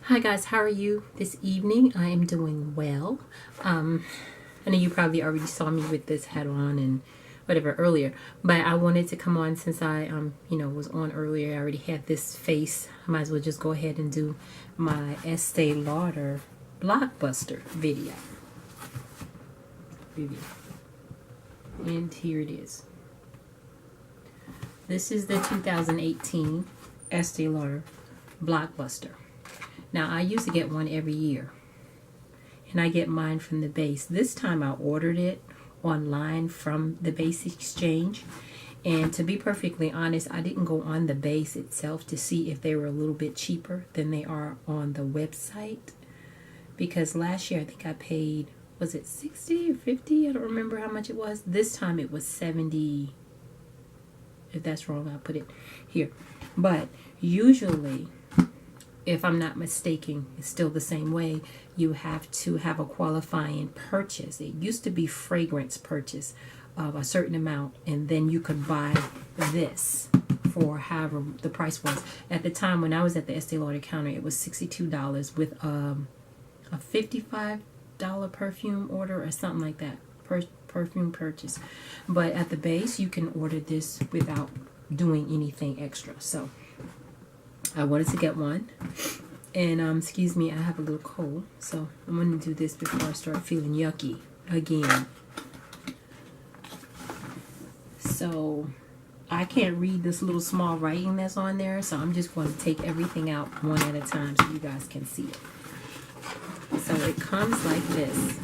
Hi guys, how are you this evening? I am doing well. I know you probably already saw me with this hat on and whatever earlier, but I wanted to come on since I was on earlier. I already had this face. I might as well just go ahead and do my Estee Lauder Blockbuster video. And here it is. This is the 2018 Estee Lauder Blockbuster. Now, I used to get one every year, and I get mine from the base. This time I ordered it online from the base exchange, and to be perfectly honest, I didn't go on the base itself to see if they were a little bit cheaper than they are on the website, because last year I think I paid, was it 60 or 50? I don't remember how much it was. This time it was 70. If that's wrong, I'll put it here. But usually, if I'm not mistaken, it's still the same way. You have to have a qualifying purchase. It used to be fragrance purchase of a certain amount, and then you could buy this for however the price was. At the time when I was at the Estee Lauder counter, it was $62 with a $55 perfume order or something like that, perfume purchase. But at the base, you can order this without doing anything extra. So I wanted to get one, and excuse me, I have a little cold, so I'm going to do this before I start feeling yucky again. So I can't read this little small writing that's on there, so I'm just going to take everything out one at a time so you guys can see it. So it comes like this,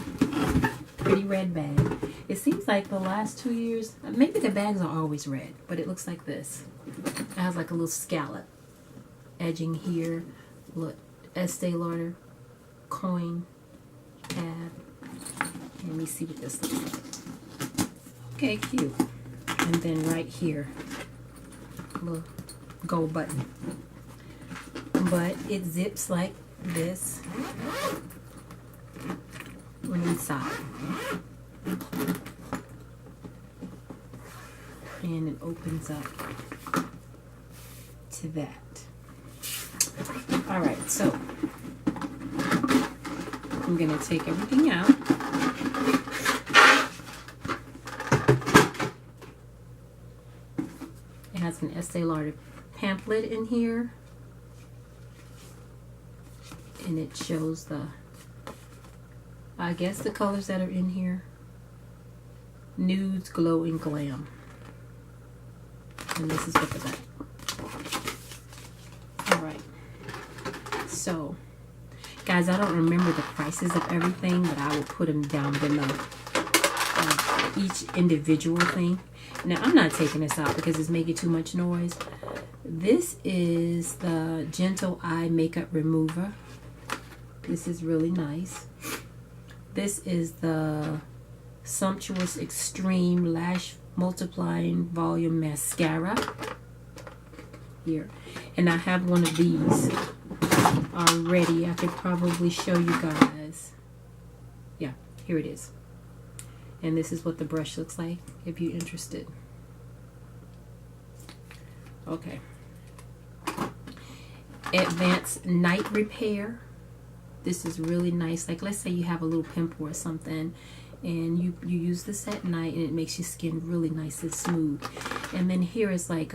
pretty red bag. It seems like the last 2 years, maybe the bags are always red, but it looks like this. It has like a little scallop edging here. Look, Estee Lauder coin tab. Let me see what this looks like. Okay, cute. And then right here, a little gold button. But it zips like this on the inside. And it opens up to that. Alright, so I'm going to take everything out. It has an Estee Lauder pamphlet in here, and it shows the, I guess, the colors that are in here: nudes, glow, and glam. And this is what the back. Alright. So, guys, I don't remember the prices of everything, but I will put them down below. Each individual thing. Now, I'm not taking this out because it's making too much noise. This is the Gentle Eye Makeup Remover. This is really nice. This is the Sumptuous Extreme Lash Multiplying Volume Mascara. Here. And I have one of these already. I could probably show you guys. Yeah, here it is. And this is what the brush looks like if you're interested. Okay. Advanced Night Repair. This is really nice. Like, let's say you have a little pimple or something, and you use this at night, and it makes your skin really nice and smooth. And then here is like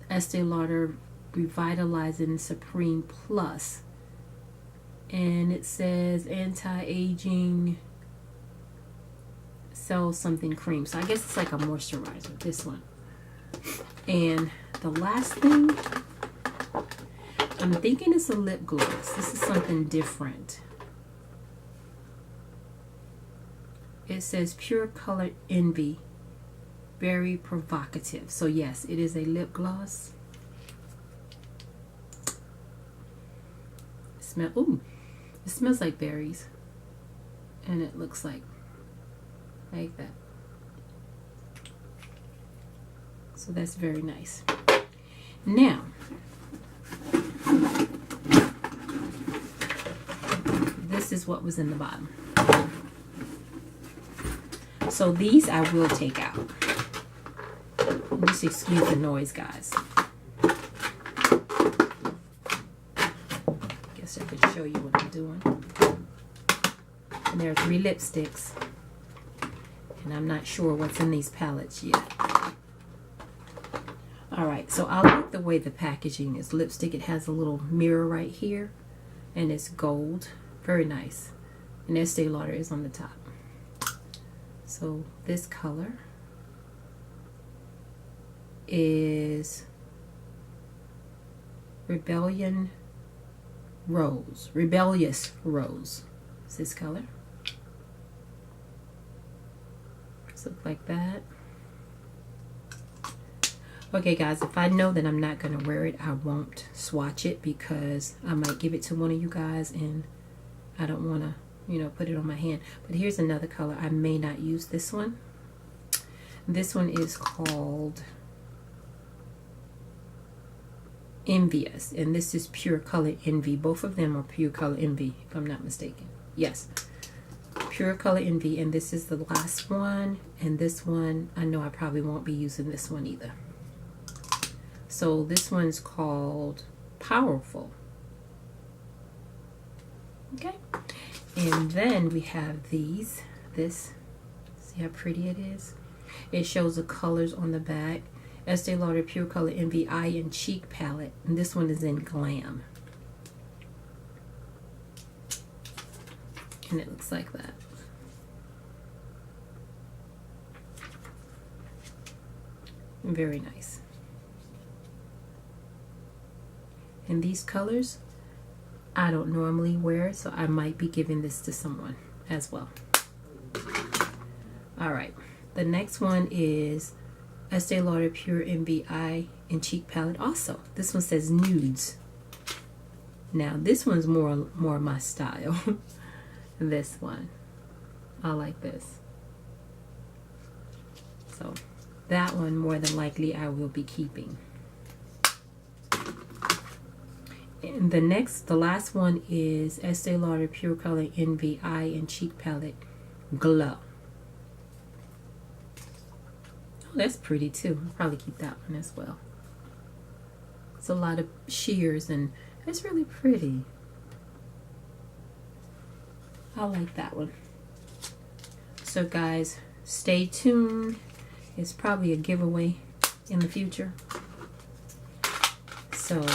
Estee Lauder Revitalizing Supreme Plus, and it says anti-aging cell something cream. So I guess it's like a moisturizer, this one. And the last thing, I'm thinking it's a lip gloss. This is something different. It says Pure Color Envy, very provocative. So yes, it is a lip gloss. Ooh, it smells like berries, and it looks like that. So that's very nice. Now, this is what was in the bottom. So these I will take out. Just excuse the noise, guys. so I can show you what I'm doing. And there are 3 lipsticks. And I'm not sure what's in these palettes yet. Alright, so I like the way the packaging is. Lipstick, it has a little mirror right here. And it's gold. Very nice. And Estee Lauder is on the top. So this color is Rebellious Rose. Is this color? Look like that. Okay guys, if I know that I'm not going to wear it, I won't swatch it because I might give it to one of you guys and I don't want to, you know, put it on my hand. But here's another color. I may not use this one. This one is called Envious, and this is Pure Color Envy. Both of them are Pure Color Envy, if I'm not mistaken. Yes. Pure Color Envy, and this is the last one, and this one I know I probably won't be using this one either. So this one's called Powerful. Okay, and then we have this, see how pretty it is? It shows the colors on the back. Estee Lauder Pure Color Envy Eye and Cheek Palette, and this one is in Glam. And it looks like that. Very nice. And these colors I don't normally wear, so I might be giving this to someone as well. Alright, the next one is Estee Lauder Pure Envy Eye and Cheek Palette also. This one says Nudes. Now this one's more my style. This one, I like this. So that one more than likely I will be keeping. And the last one is Estee Lauder Pure Color Envy Eye and Cheek Palette Glow. Oh, that's pretty too. I'll probably keep that one as well. It's a lot of sheers and it's really pretty. I like that one. So guys, stay tuned. It's probably a giveaway in the future. So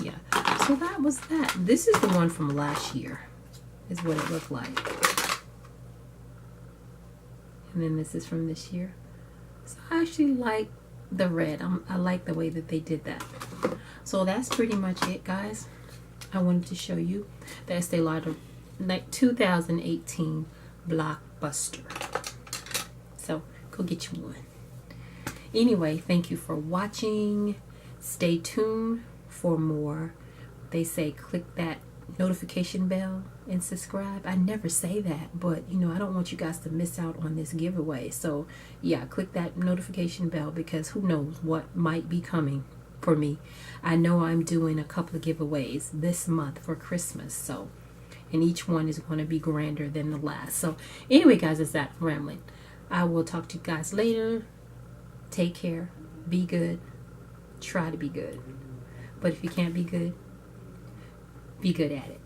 yeah, so that was that. This is the one from last year, is what it looked like. And then this is from this year. So I actually like the red. I like the way that they did that. So that's pretty much it, guys. I wanted to show you the Estee Lauder 2018 Blockbuster. So go get you one. Anyway, thank you for watching. Stay tuned for more. They say click that notification bell and subscribe. I never say that, but you know, I don't want you guys to miss out on this giveaway. So yeah, click that notification bell because who knows what might be coming for me. I know I'm doing a couple of giveaways this month for Christmas, so, and each one is going to be grander than the last. So anyway guys, it's that rambling. I will talk to you guys later. Take care, be good, try to be good, but if you can't be good at it.